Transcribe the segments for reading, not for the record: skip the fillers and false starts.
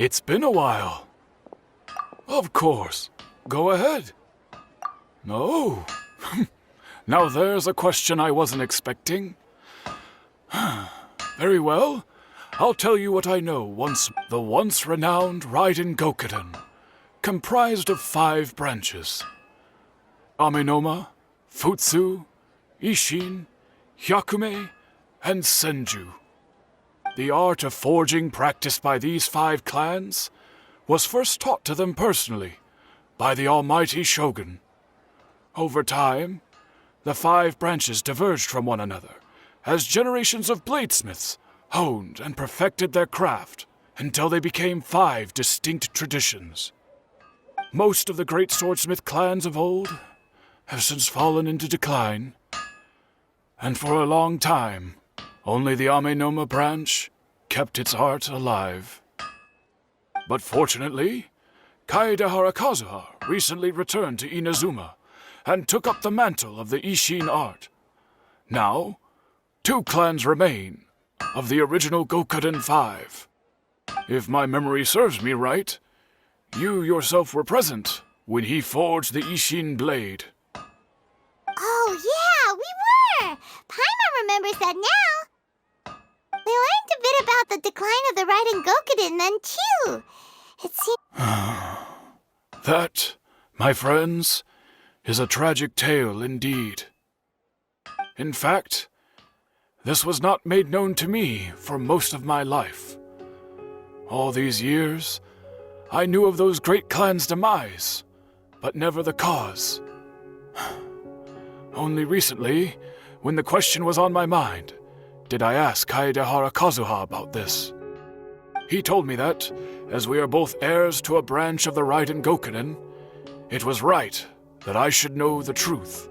It's been a while. Of course. Go ahead. No. Now there's a question I wasn't expecting. Very well. I'll tell you what I know. The once renowned Raiden Gokuden, comprised of 5 branches. Amenoma, Futsu, Ishin, Hyakume, and Senju. The art of forging practiced by these 5 clans was first taught to them personally by the almighty Shogun. Over time, the 5 branches diverged from one another as generations of bladesmiths honed and perfected their craft until they became 5 distinct traditions. Most of the great swordsmith clans of old have since fallen into decline, and for a long time, only the Amenoma branch kept its art alive. But fortunately, Kaedehara Kazuha recently returned to Inazuma and took up the mantle of the Ishin art. Now, 2 clans remain of the original Gokuden 5. If my memory serves me right, you yourself were present when he forged the Ishin blade. Oh, yeah, we were! Paimon remembers that now. We learned a bit about the decline of the Raiden Gokuden then, too. It seems... That, my friends, is a tragic tale indeed. In fact, this was not made known to me for most of my life. All these years, I knew of those great clans' demise, but never the cause. Only recently, when the question was on my mind, did I ask Kaedehara Kazuha about this. He told me that, as we are both heirs to a branch of the Raiden Gokuden, it was right that I should know the truth.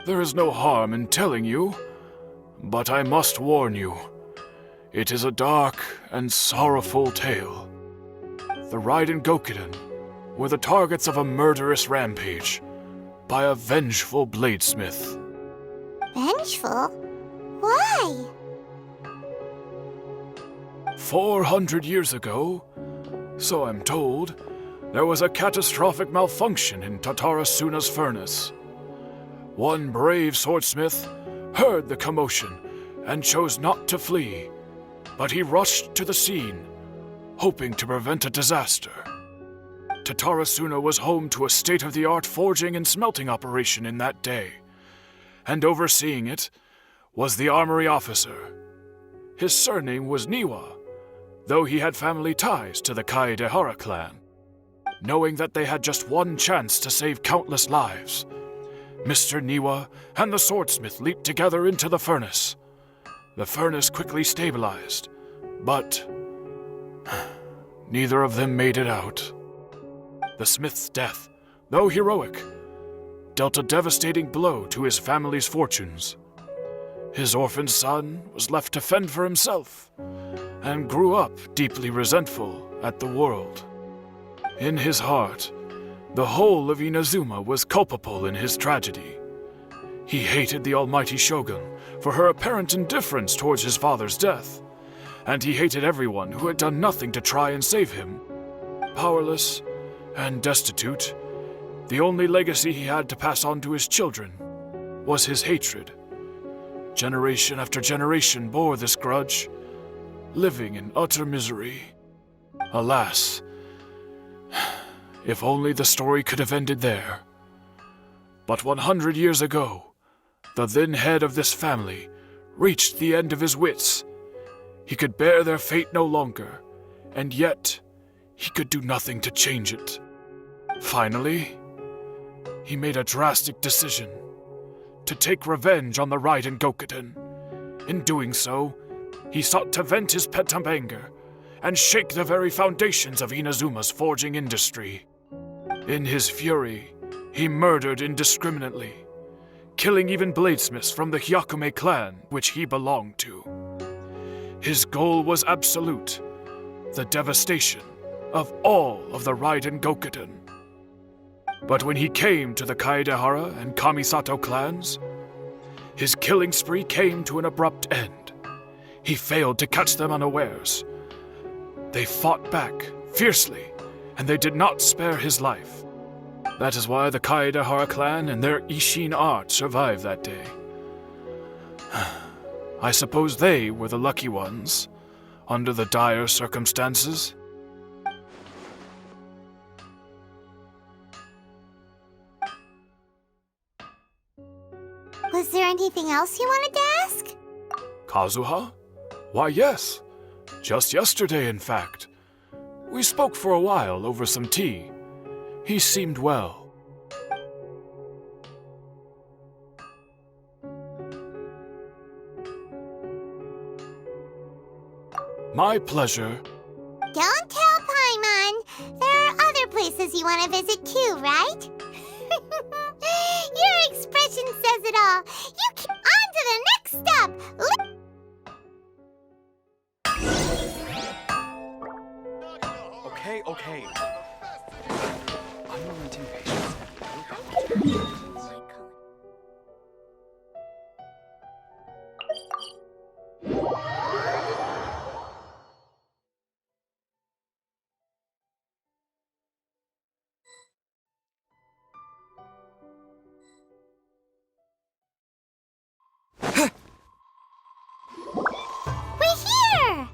There is no harm in telling you, but I must warn you. It is a dark and sorrowful tale. The Raiden Gokuden were the targets of a murderous rampage by a vengeful bladesmith. Vengeful? Why? 400 years ago, so I'm told, there was a catastrophic malfunction in Tatarasuna's furnace. One brave swordsmith heard the commotion and chose not to flee, but he rushed to the scene, hoping to prevent a disaster. Tatarasuna was home to a state-of-the-art forging and smelting operation in that day, and overseeing it was the armory officer. His surname was Niwa, though he had family ties to the Kaedehara clan. Knowing that they had just one chance to save countless lives, Mr. Niwa and the swordsmith leaped together into the furnace. The furnace quickly stabilized, but neither of them made it out. The smith's death, though heroic, dealt a devastating blow to his family's fortunes. His orphaned son was left to fend for himself, and grew up deeply resentful at the world. In his heart, the whole of Inazuma was culpable in his tragedy. He hated the almighty Shogun for her apparent indifference towards his father's death, and he hated everyone who had done nothing to try and save him. Powerless and destitute, the only legacy he had to pass on to his children was his hatred. Generation after generation bore this grudge, living in utter misery. Alas, if only the story could have ended there. But 100 years ago, the then head of this family reached the end of his wits. He could bear their fate no longer, and yet he could do nothing to change it. Finally, he made a drastic decision to take revenge on the Raiden Gokuden. In doing so, he sought to vent his pent up anger and shake the very foundations of Inazuma's forging industry. In his fury, he murdered indiscriminately, killing even bladesmiths from the Hyakume clan which he belonged to. His goal was absolute, the devastation of all of the Raiden Gokuden. But when he came to the Kaedehara and Kamisato clans, his killing spree came to an abrupt end. He failed to catch them unawares. They fought back, fiercely, and they did not spare his life. That is why the Kaedahara clan and their Ishin art survived that day. I suppose they were the lucky ones, under the dire circumstances. Was there anything else you wanted to ask? Kazuha? Why, yes. Just yesterday, in fact. We spoke for a while over some tea. He seemed well. My pleasure. Don't tell Paimon. There are other places you want to visit too, right? Your expression says it all. You keep on to the next step. Okay. Unrelenting patience. We're here!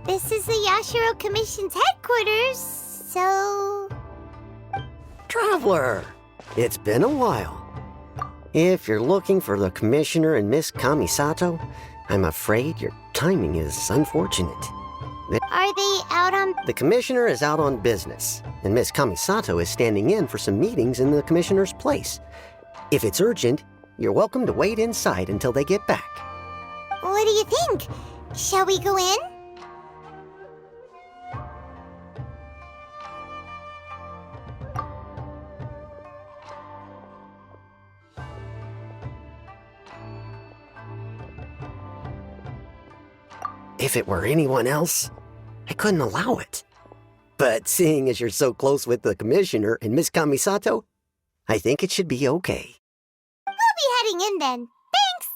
This is the Yashiro Commission's headquarters, so... Traveler, it's been a while. If you're looking for the Commissioner and Miss Kamisato, I'm afraid your timing is unfortunate. Are they out on... The Commissioner is out on business, and Miss Kamisato is standing in for some meetings in the Commissioner's place. If it's urgent, you're welcome to wait inside until they get back. What do you think? Shall we go in? If it were anyone else, I couldn't allow it. But seeing as you're so close with the Commissioner and Miss Kamisato, I think it should be okay. We'll be heading in then. Thanks!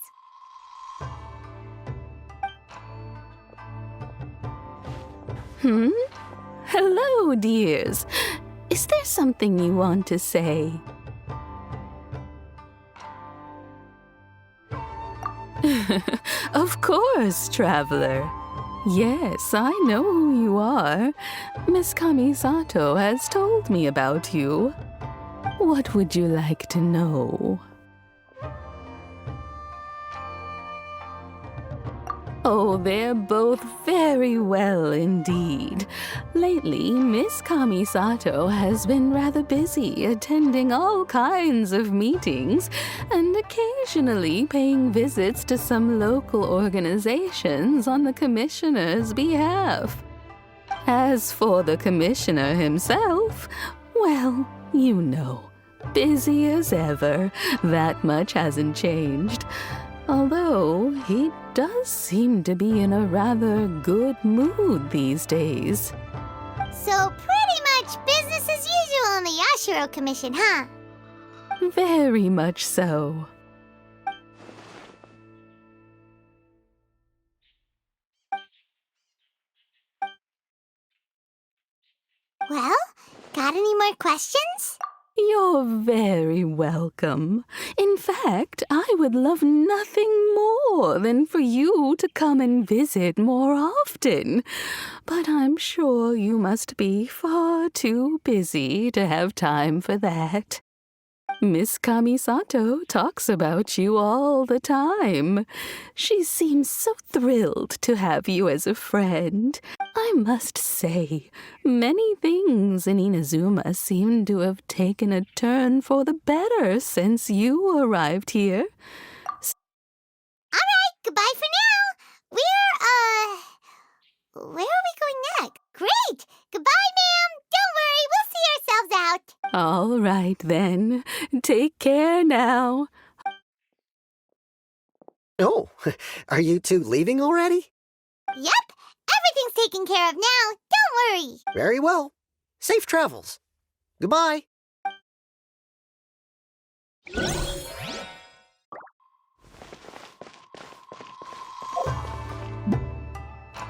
Hello, dears. Is there something you want to say? Of course, traveler. Yes, I know who you are. Miss Kamisato has told me about you. What would you like to know? Oh, they're both very well indeed. Lately, Miss Kamisato has been rather busy attending all kinds of meetings and occasionally paying visits to some local organizations on the Commissioner's behalf. As for the Commissioner himself, well, you know, busy as ever. That much hasn't changed. Although he does seem to be in a rather good mood these days. So pretty much business as usual in the Yashiro Commission, huh? Very much so. Well, got any more questions? You're very welcome. In fact, I would love nothing more than for you to come and visit more often. But I'm sure you must be far too busy to have time for that. Miss Kamisato talks about you all the time. She seems so thrilled to have you as a friend. I must say, many things in Inazuma seem to have taken a turn for the better since you arrived here. All right, goodbye for now. Where are we going next? Great! Goodbye, ma'am. Don't worry, we'll see ourselves out. All right, then. Take care now. Oh, are you two leaving already? Yep, everything's taken care of now. Don't worry. Very well. Safe travels. Goodbye.